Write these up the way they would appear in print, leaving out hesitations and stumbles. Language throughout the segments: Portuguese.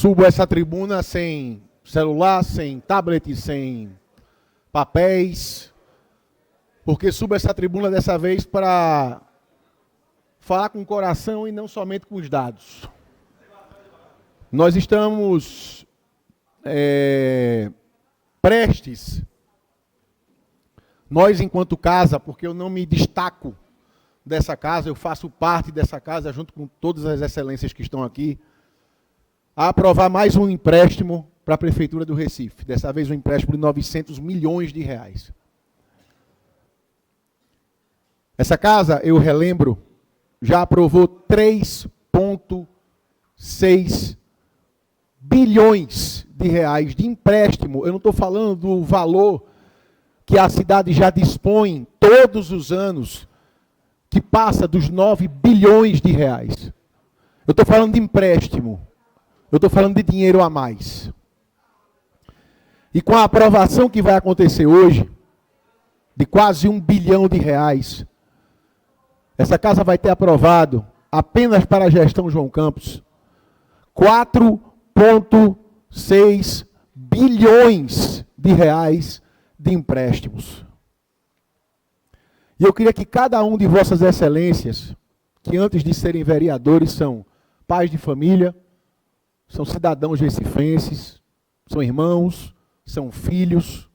subo essa tribuna sem celular, sem tablet, sem papéis, porque subo essa tribuna dessa vez para falar com o coração e não somente com os dados. Nós estamos prestes, nós enquanto casa, porque eu não me destaco dessa casa, eu faço parte dessa casa junto com todas as excelências que estão aqui, a aprovar mais um empréstimo para a Prefeitura do Recife. Dessa vez um empréstimo de 900 milhões de reais. Essa casa, eu relembro, já aprovou 3,6 bilhões de reais de empréstimo. Eu não estou falando do valor que a cidade já dispõe todos os anos, que passa dos 9 bilhões de reais. Eu estou falando de empréstimo. Eu estou falando de dinheiro a mais. E com a aprovação que vai acontecer hoje, de quase 1 bilhão de reais, essa casa vai ter aprovado, apenas para a gestão João Campos, 4,6 bilhões de reais de empréstimos. E eu queria que cada um de vossas excelências, que antes de serem vereadores são pais de família, são cidadãos recifenses, são irmãos, são filhos,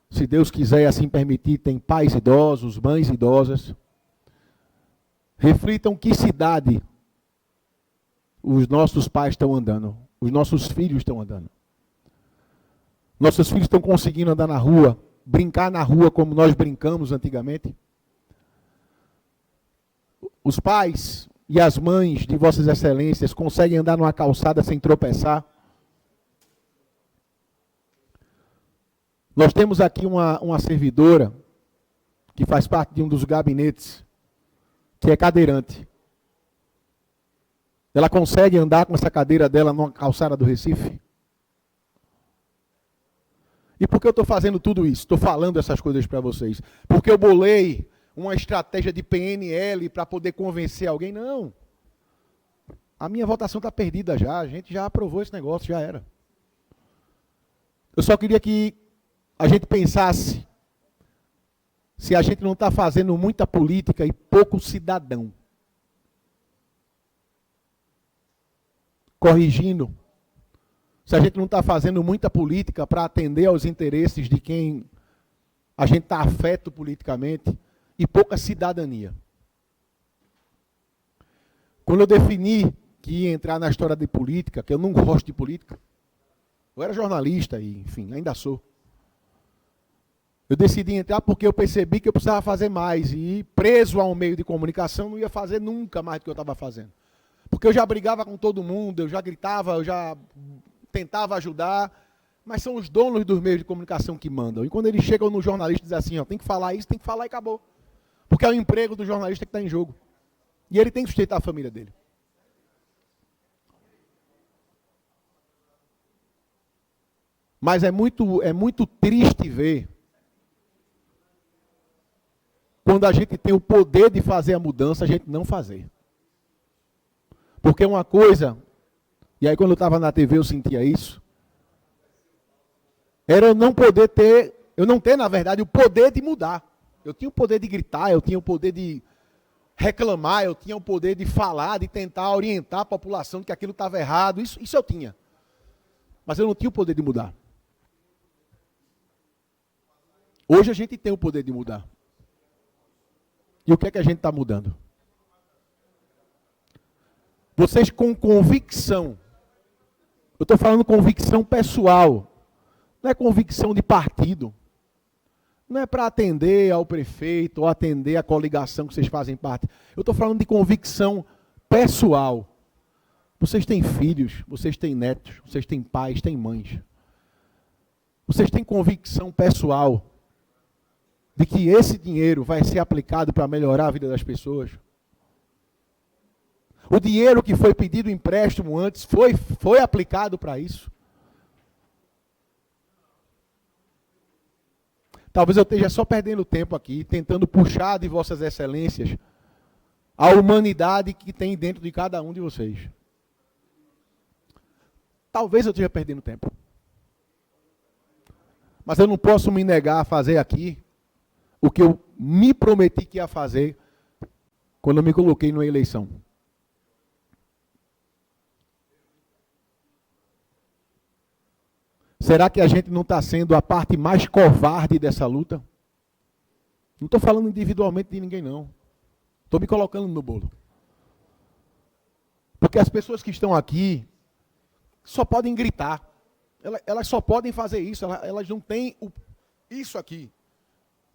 se Deus quiser e assim permitir, tem pais idosos, mães idosas, reflitam que cidade os nossos pais estão andando, os nossos filhos estão andando. Nossos filhos estão conseguindo andar na rua, brincar na rua como nós brincamos antigamente. Os pais e as mães de vossas excelências conseguem andar numa calçada sem tropeçar. Nós temos aqui uma servidora que faz parte de um dos gabinetes, que é cadeirante. Ela consegue andar com essa cadeira dela numa calçada do Recife? E por que eu estou fazendo tudo isso? Estou falando essas coisas para vocês. Porque eu bolei uma estratégia de PNL para poder convencer alguém? Não. A minha votação está perdida já. A gente já aprovou esse negócio, já era. Eu só queria que a gente pensasse se a gente não está fazendo muita política e pouco cidadão. Corrigindo. Se a gente não está fazendo muita política para atender aos interesses de quem a gente está afeto politicamente e pouca cidadania. Quando eu defini que ia entrar na história de política, que eu não gosto de política, eu era jornalista e, enfim, ainda sou. Eu decidi entrar porque eu percebi que eu precisava fazer mais e preso a um meio de comunicação não ia fazer nunca mais do que eu estava fazendo. Porque eu já brigava com todo mundo, eu já gritava, eu já tentava ajudar, mas são os donos dos meios de comunicação que mandam. E quando eles chegam no jornalista e dizem assim, ó, tem que falar isso, tem que falar e acabou. Porque é o emprego do jornalista que está em jogo. E ele tem que sustentar a família dele. Mas é muito triste ver quando a gente tem o poder de fazer a mudança, a gente não fazer. Porque uma coisa, e aí quando eu estava na TV eu sentia isso, era eu não ter, na verdade, o poder de mudar. Eu tinha o poder de gritar, eu tinha o poder de reclamar, eu tinha o poder de falar, de tentar orientar a população de que aquilo estava errado, isso eu tinha. Mas eu não tinha o poder de mudar. Hoje a gente tem o poder de mudar. E o que é que a gente está mudando? Vocês com convicção, eu estou falando convicção pessoal, não é convicção de partido, não é para atender ao prefeito ou atender à coligação que vocês fazem parte, eu estou falando de convicção pessoal. Vocês têm filhos, vocês têm netos, vocês têm pais, têm mães. Vocês têm convicção pessoal de que esse dinheiro vai ser aplicado para melhorar a vida das pessoas? O dinheiro que foi pedido empréstimo antes foi aplicado para isso? Talvez eu esteja só perdendo tempo aqui, tentando puxar de vossas excelências a humanidade que tem dentro de cada um de vocês. talvez eu esteja perdendo tempo. Mas eu não posso me negar a fazer aqui o que eu me prometi que ia fazer quando eu me coloquei numa eleição. Será que a gente não está sendo a parte mais covarde dessa luta? Não estou falando individualmente de ninguém, não. Estou me colocando no bolo. Porque as pessoas que estão aqui só podem gritar. Elas só podem fazer isso. Elas não têm isso aqui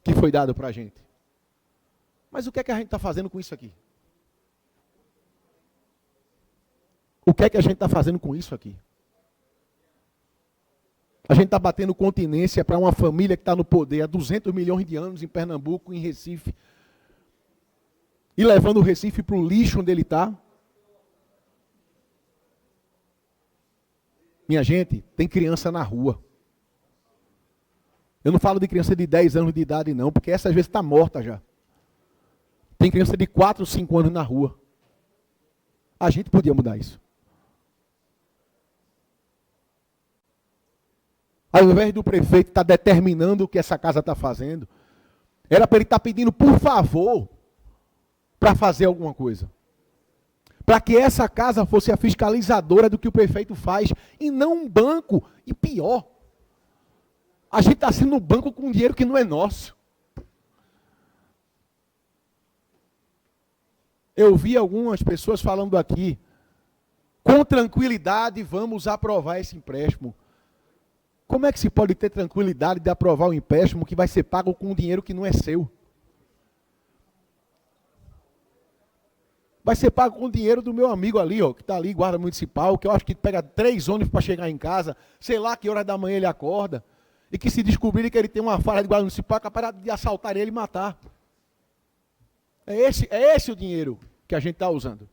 que foi dado para a gente. Mas o que é que a gente está fazendo com isso aqui? O que é que a gente está fazendo com isso aqui? A gente está batendo continência para uma família que está no poder há 200 milhões de anos em Pernambuco, em Recife, e levando o Recife para o lixo onde ele está. Minha gente, tem criança na rua. Eu não falo de criança de 10 anos de idade não, porque essa às vezes está morta já. Tem criança de 4, 5 anos na rua. A gente podia mudar isso. Ao invés do prefeito estar determinando o que essa casa está fazendo, era para ele estar pedindo por favor para fazer alguma coisa. Para que essa casa fosse a fiscalizadora do que o prefeito faz, e não um banco, e pior. A gente está sendo um banco com dinheiro que não é nosso. Eu vi algumas pessoas falando aqui, com tranquilidade vamos aprovar esse empréstimo. Como é que se pode ter tranquilidade de aprovar um empréstimo que vai ser pago com um dinheiro que não é seu? Vai ser pago com o dinheiro do meu amigo ali, ó, que está ali, guarda municipal, que eu acho que pega 3 ônibus para chegar em casa, sei lá que hora da manhã ele acorda, e que se descobrirem que ele tem uma falha de guarda municipal, é capaz de assaltar ele e matar. É esse o dinheiro que a gente está usando.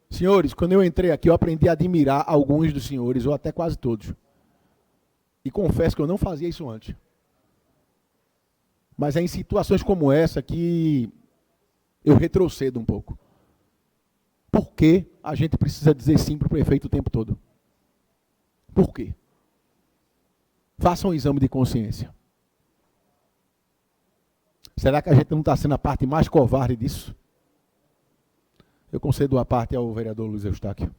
Senhores, quando eu entrei aqui, eu aprendi a admirar alguns dos senhores, ou até quase todos. E confesso que eu não fazia isso antes. Mas é em situações como essa que eu retrocedo um pouco. Por que a gente precisa dizer sim para o prefeito o tempo todo? Por quê? Façam um exame de consciência. Será que a gente não está sendo a parte mais covarde disso? Eu concedo a parte ao vereador Luiz Eustáquio.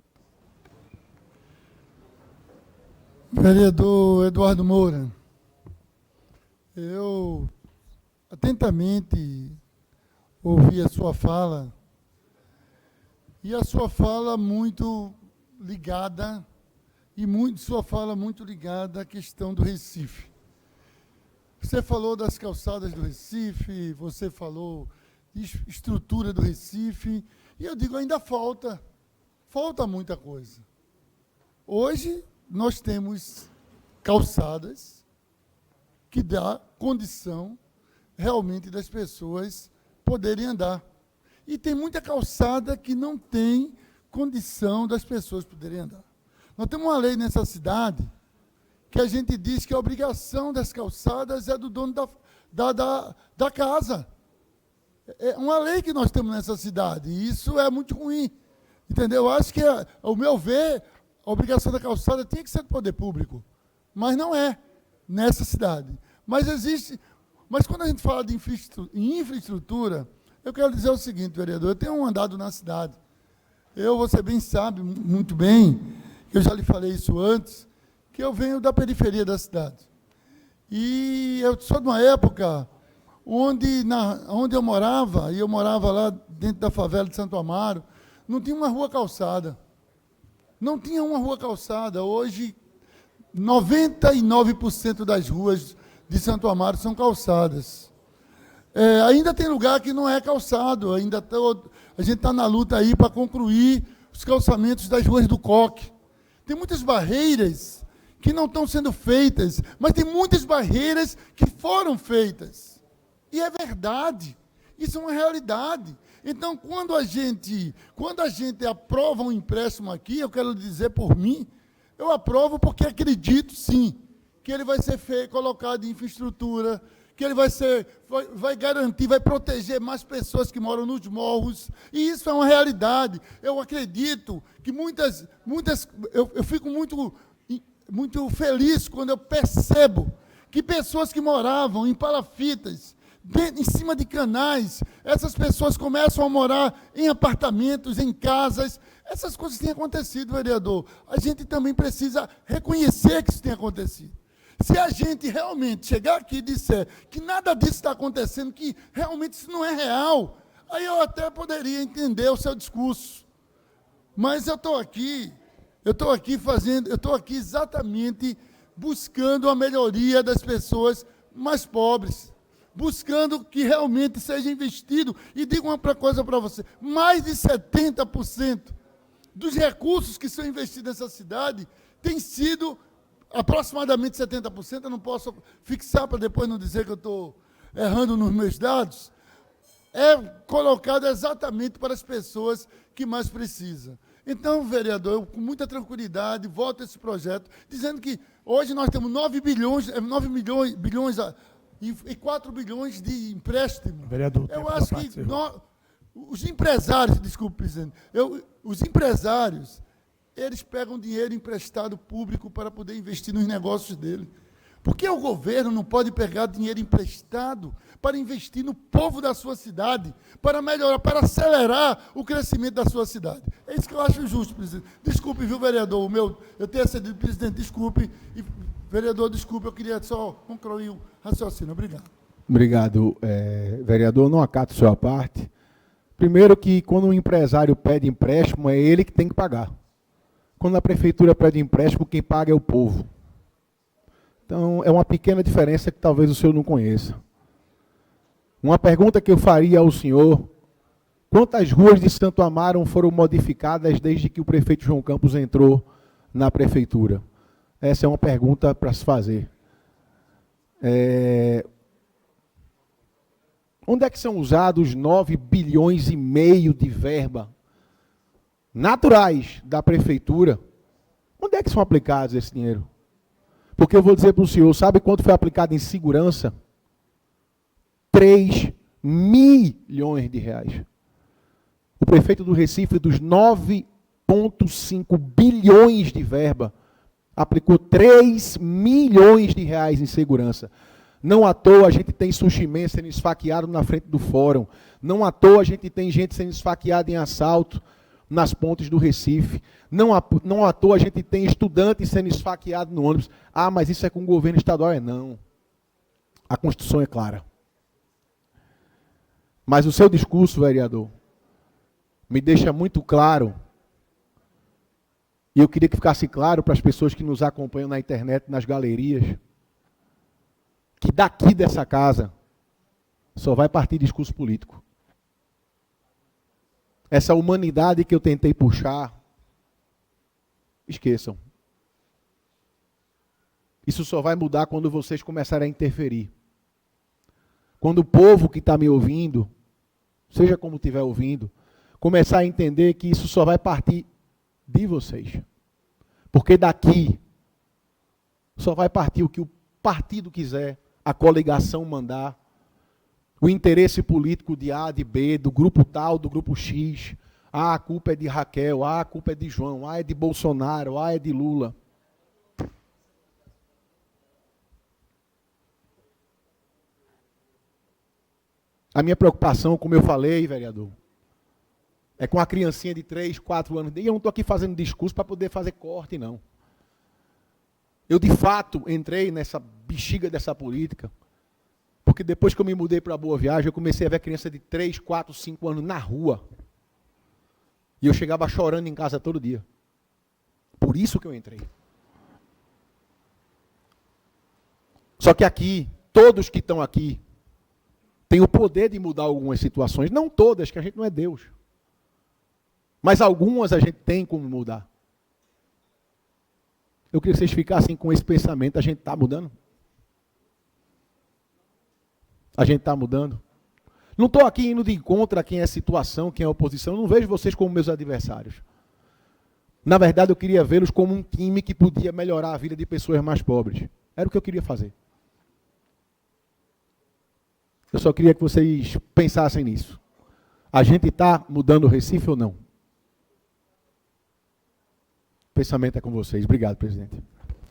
Vereador Eduardo Moura, eu atentamente ouvi a sua fala, e a sua fala muito ligada, sua fala muito ligada à questão do Recife. Você falou das calçadas do Recife, você falou de estrutura do Recife, e eu digo, ainda falta muita coisa. Hoje, nós temos calçadas que dá condição realmente das pessoas poderem andar. E tem muita calçada que não tem condição das pessoas poderem andar. Nós temos uma lei nessa cidade que a gente diz que a obrigação das calçadas é do dono da casa. É uma lei que nós temos nessa cidade, e isso é muito ruim. Entendeu? Eu acho que, ao meu ver, a obrigação da calçada tinha que ser do poder público, mas não é nessa cidade. Mas quando a gente fala de infraestrutura, eu quero dizer o seguinte, vereador, eu tenho andado na cidade. Você bem sabe, muito bem, eu já lhe falei isso antes, que eu venho da periferia da cidade. E eu sou de uma época onde eu morava, e eu morava lá dentro da favela de Santo Amaro, não tinha uma rua calçada. Não tinha uma rua calçada. Hoje, 99% das ruas de Santo Amaro são calçadas. Ainda tem lugar que não é calçado, a gente está na luta aí para concluir os calçamentos das ruas do Coque. Tem muitas barreiras que não estão sendo feitas, mas tem muitas barreiras que foram feitas. E é verdade, isso é uma realidade. Então, quando a gente aprova um empréstimo aqui, eu quero dizer por mim, eu aprovo porque acredito, sim, que ele vai ser colocado em infraestrutura, que ele vai garantir, vai proteger mais pessoas que moram nos morros, e isso é uma realidade. Eu acredito que eu fico muito feliz quando eu percebo que pessoas que moravam em palafitas, em cima de canais, essas pessoas começam a morar em apartamentos, em casas. Essas coisas têm acontecido, vereador. A gente também precisa reconhecer que isso tem acontecido. Se a gente realmente chegar aqui e disser que nada disso está acontecendo, que realmente isso não é real, aí eu até poderia entender o seu discurso. Mas eu estou aqui exatamente buscando a melhoria das pessoas mais pobres, buscando que realmente seja investido. E digo uma coisa para você, mais de 70% dos recursos que são investidos nessa cidade tem sido, aproximadamente 70%, eu não posso fixar para depois não dizer que eu estou errando nos meus dados, é colocado exatamente para as pessoas que mais precisam. Então, vereador, eu com muita tranquilidade voto esse projeto, dizendo que hoje nós temos 9 bilhões e 4 bilhões de empréstimo. Vereador, eu acho que os empresários, desculpe, presidente, os empresários, eles pegam dinheiro emprestado público para poder investir nos negócios dele. Por que o governo não pode pegar dinheiro emprestado para investir no povo da sua cidade, para melhorar, para acelerar o crescimento da sua cidade? É isso que eu acho justo, presidente. Desculpe, viu, vereador, eu tenho excedido, presidente, desculpe. E, vereador, desculpe, eu queria só concluir o raciocínio. Obrigado. Obrigado, vereador. Não acato sua parte. Primeiro que quando um empresário pede empréstimo, é ele que tem que pagar. Quando a prefeitura pede empréstimo, quem paga é o povo. Então, é uma pequena diferença que talvez o senhor não conheça. Uma pergunta que eu faria ao senhor: quantas ruas de Santo Amaro foram modificadas desde que o prefeito João Campos entrou na prefeitura? Essa é uma pergunta para se fazer. Onde é que são usados 9 bilhões e meio de verba naturais da prefeitura? Onde é que são aplicados esse dinheiro? Porque eu vou dizer para o senhor, sabe quanto foi aplicado em segurança? 3 milhões de reais. O prefeito do Recife, dos 9,5 bilhões de verba, aplicou 3 milhões de reais em segurança. Não à toa a gente tem sushimen sendo esfaqueado na frente do fórum. Não à toa a gente tem gente sendo esfaqueada em assalto nas pontes do Recife. Não à toa a gente tem estudantes sendo esfaqueados no ônibus. Ah, mas isso é com o governo estadual? Não. A Constituição é clara. Mas o seu discurso, vereador, me deixa muito claro, e eu queria que ficasse claro para as pessoas que nos acompanham na internet, nas galerias, que daqui dessa casa só vai partir discurso político. Essa humanidade que eu tentei puxar, esqueçam. Isso só vai mudar quando vocês começarem a interferir. Quando o povo que está me ouvindo, seja como estiver ouvindo, começar a entender que isso só vai partir de vocês. Porque daqui só vai partir o que o partido quiser, a coligação mandar, o interesse político de A, de B, do grupo tal, do grupo X. Ah, a culpa é de Raquel, ah, a culpa é de João, ah, é de Bolsonaro, ah, é de Lula. A minha preocupação, como eu falei, vereador, é com a criancinha de 3, 4 anos. E eu não estou aqui fazendo discurso para poder fazer corte, não. Eu, de fato, entrei nessa bexiga dessa política, porque depois que eu me mudei para Boa Viagem, eu comecei a ver criança de 3, 4, 5 anos na rua. E eu chegava chorando em casa todo dia. Por isso que eu entrei. Só que aqui, todos que estão aqui, têm o poder de mudar algumas situações. Não todas, que a gente não é Deus. Mas algumas a gente tem como mudar. Eu queria que vocês ficassem com esse pensamento. A gente está mudando? A gente está mudando? Não estou aqui indo de encontro a quem é situação, quem é oposição. Eu não vejo vocês como meus adversários. Na verdade, eu queria vê-los como um time que podia melhorar a vida de pessoas mais pobres. Era o que eu queria fazer. Eu só queria que vocês pensassem nisso. A gente está mudando o Recife ou não? O pensamento é com vocês. Obrigado, presidente.